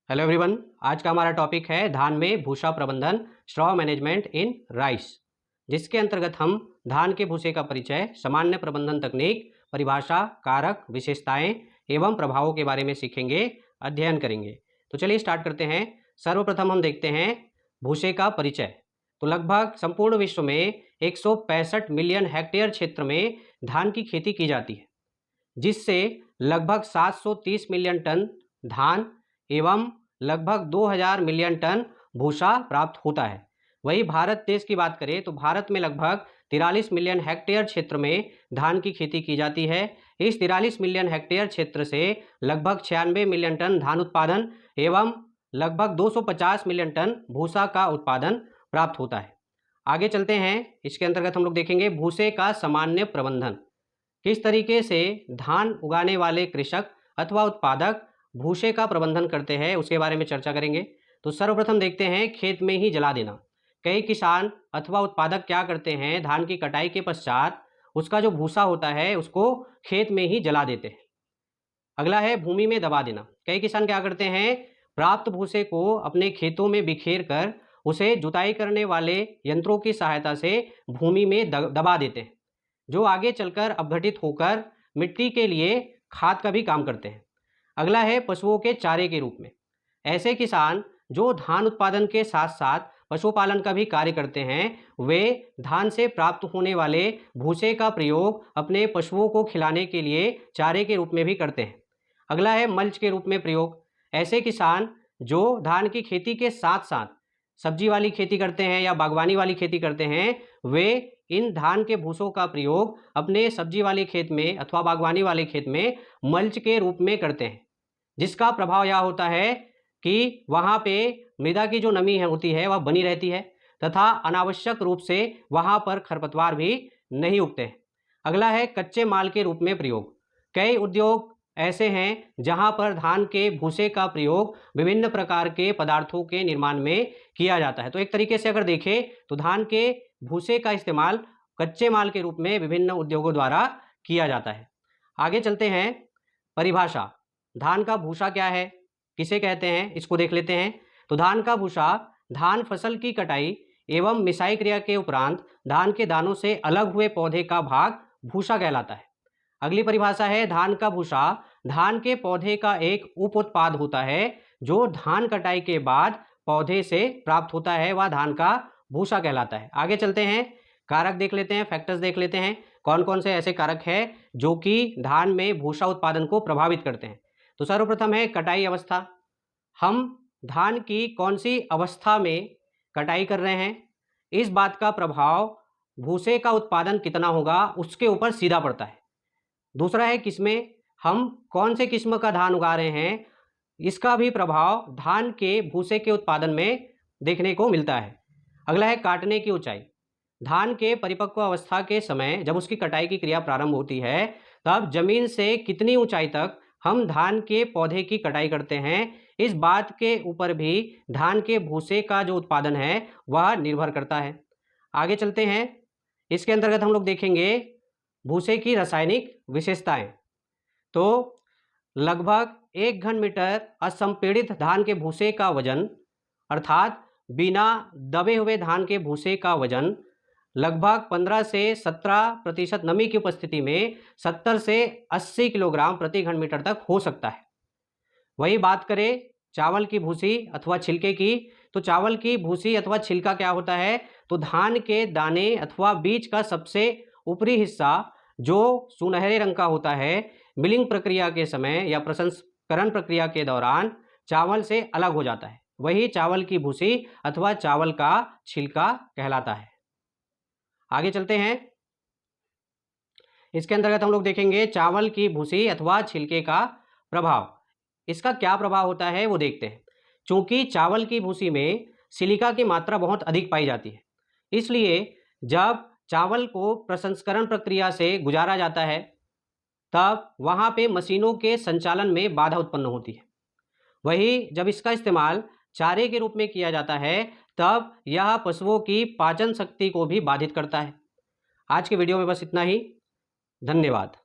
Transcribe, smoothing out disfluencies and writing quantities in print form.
Hello everyone, आज का हमारा टॉपिक है धान में भूसा प्रबंधन, स्ट्रॉ मैनेजमेंट इन राइस, जिसके अंतर्गत हम धान के भूसे का परिचय, सामान्य प्रबंधन तकनीक, परिभाषा, कारक, विशेषताएं एवं प्रभावों के बारे में सीखेंगे, अध्ययन करेंगे। तो चलिए स्टार्ट करते हैं। सर्वप्रथम हम देखते हैं भूसे का परिचय। तो लगभग संपूर्ण विश्व में 165 मिलियन हेक्टेयर क्षेत्र में धान की खेती की जाती है, जिससे लगभग 730 मिलियन टन धान एवं लगभग 2000 मिलियन टन भूसा प्राप्त होता है। वही भारत देश की बात करें तो भारत में लगभग 43 मिलियन हेक्टेयर क्षेत्र में धान की खेती की जाती है। इस 43 मिलियन हेक्टेयर क्षेत्र से लगभग 96 मिलियन टन धान उत्पादन एवं लगभग 250 मिलियन टन भूसा का उत्पादन प्राप्त होता है। आगे चलते हैं। इसके अंतर्गत हम लोग देखेंगे भूसे का सामान्य प्रबंधन। किस तरीके से धान उगाने वाले कृषक अथवा उत्पादक भूसे का प्रबंधन करते हैं, उसके बारे में चर्चा करेंगे। तो सर्वप्रथम देखते हैं खेत में ही जला देना। कई किसान अथवा उत्पादक क्या करते हैं, धान की कटाई के पश्चात उसका जो भूसा होता है उसको खेत में ही जला देते हैं। अगला है भूमि में दबा देना। कई किसान क्या करते हैं, प्राप्त भूसे को अपने खेतों में बिखेर कर उसे जुताई करने वाले यंत्रों की सहायता से भूमि में दबा देते हैं, जो आगे चलकर अपघटित होकर मिट्टी के लिए खाद का भी काम करते हैं। अगला है पशुओं के चारे के रूप में। ऐसे किसान जो धान उत्पादन के साथ साथ पशुपालन का भी कार्य करते हैं, वे धान से प्राप्त होने वाले भूसे का प्रयोग अपने पशुओं को खिलाने के लिए चारे के रूप में भी करते हैं। अगला है मल्च के रूप में प्रयोग। ऐसे किसान जो धान की खेती के साथ साथ सब्जी वाली खेती करते हैं या बागवानी वाली खेती करते हैं, वे इन धान के भूसों का प्रयोग अपने सब्जी वाले खेत में अथवा बागवानी वाले खेत में मल्च के रूप में करते हैं, जिसका प्रभाव यह होता है कि वहाँ पे मृदा की जो नमी होती है वह बनी रहती है तथा अनावश्यक रूप से वहाँ पर खरपतवार भी नहीं उगते हैं। अगला है कच्चे माल के रूप में प्रयोग। कई उद्योग ऐसे हैं जहाँ पर धान के भूसे का प्रयोग विभिन्न प्रकार के पदार्थों के निर्माण में किया जाता है। तो एक तरीके से अगर देखें तो धान के भूसे का इस्तेमाल कच्चे माल के रूप में विभिन्न उद्योगों द्वारा किया जाता है। आगे चलते हैं। परिभाषा। धान का भूसा क्या है, किसे कहते हैं, इसको देख लेते हैं। तो धान का भूसा धान फसल की कटाई एवं मिसाई क्रिया के उपरांत धान के दानों से अलग हुए पौधे का भाग भूसा कहलाता है। अगली परिभाषा है धान का भूसा धान के पौधे का एक उप उत्पाद होता है जो धान कटाई के बाद पौधे से प्राप्त होता है, वह धान का भूसा कहलाता है। आगे चलते हैं, कारक देख लेते हैं, फैक्टर्स देख लेते हैं, कौन कौन से ऐसे कारक हैं जो कि धान में भूसा उत्पादन को प्रभावित करते हैं। तो सर्वप्रथम है कटाई अवस्था। हम धान की कौन सी अवस्था में कटाई कर रहे हैं, इस बात का प्रभाव भूसे का उत्पादन कितना होगा उसके ऊपर सीधा पड़ता है। दूसरा है किस्में, हम कौन से किस्म का धान उगा रहे हैं, इसका भी प्रभाव धान के भूसे के उत्पादन में देखने को मिलता है। अगला है काटने की ऊंचाई। धान के परिपक्व अवस्था के समय जब उसकी कटाई की क्रिया प्रारंभ होती है, तब जमीन से कितनी ऊंचाई तक हम धान के पौधे की कटाई करते हैं, इस बात के ऊपर भी धान के भूसे का जो उत्पादन है वह निर्भर करता है। आगे चलते हैं। इसके अंतर्गत हम लोग देखेंगे भूसे की रासायनिक विशेषताएं। तो लगभग 1 घन मीटर असंपीड़ित धान के भूसे का वजन, अर्थात बिना दबे हुए धान के भूसे का वजन लगभग 15 से 17% नमी की उपस्थिति में 70 से 80 किलोग्राम प्रति घन मीटर तक हो सकता है। वही बात करें चावल की भूसी अथवा छिलके की, तो चावल की भूसी अथवा छिलका क्या होता है, तो धान के दाने अथवा बीज का सबसे ऊपरी हिस्सा जो सुनहरे रंग का होता है, मिलिंग प्रक्रिया के समय या प्रसंस्करण प्रक्रिया के दौरान चावल से अलग हो जाता है। वही चावल की भूसी अथवा चावल का छिलका कहलाता है। आगे चलते हैं। इसके अंतर्गत हम लोग देखेंगे चावल की भूसी अथवा छिलके का प्रभाव। इसका क्या प्रभाव होता है वो देखते हैं। चूंकि चावल की भूसी में सिलिका की मात्रा बहुत अधिक पाई जाती है, इसलिए जब चावल को प्रसंस्करण प्रक्रिया से गुजारा जाता है तब वहाँ पे मशीनों के संचालन में बाधा उत्पन्न होती है। वही जब इसका इस्तेमाल चारे के रूप में किया जाता है तब यह पशुओं की पाचन शक्ति को भी बाधित करता है। आज के वीडियो में बस इतना ही। धन्यवाद।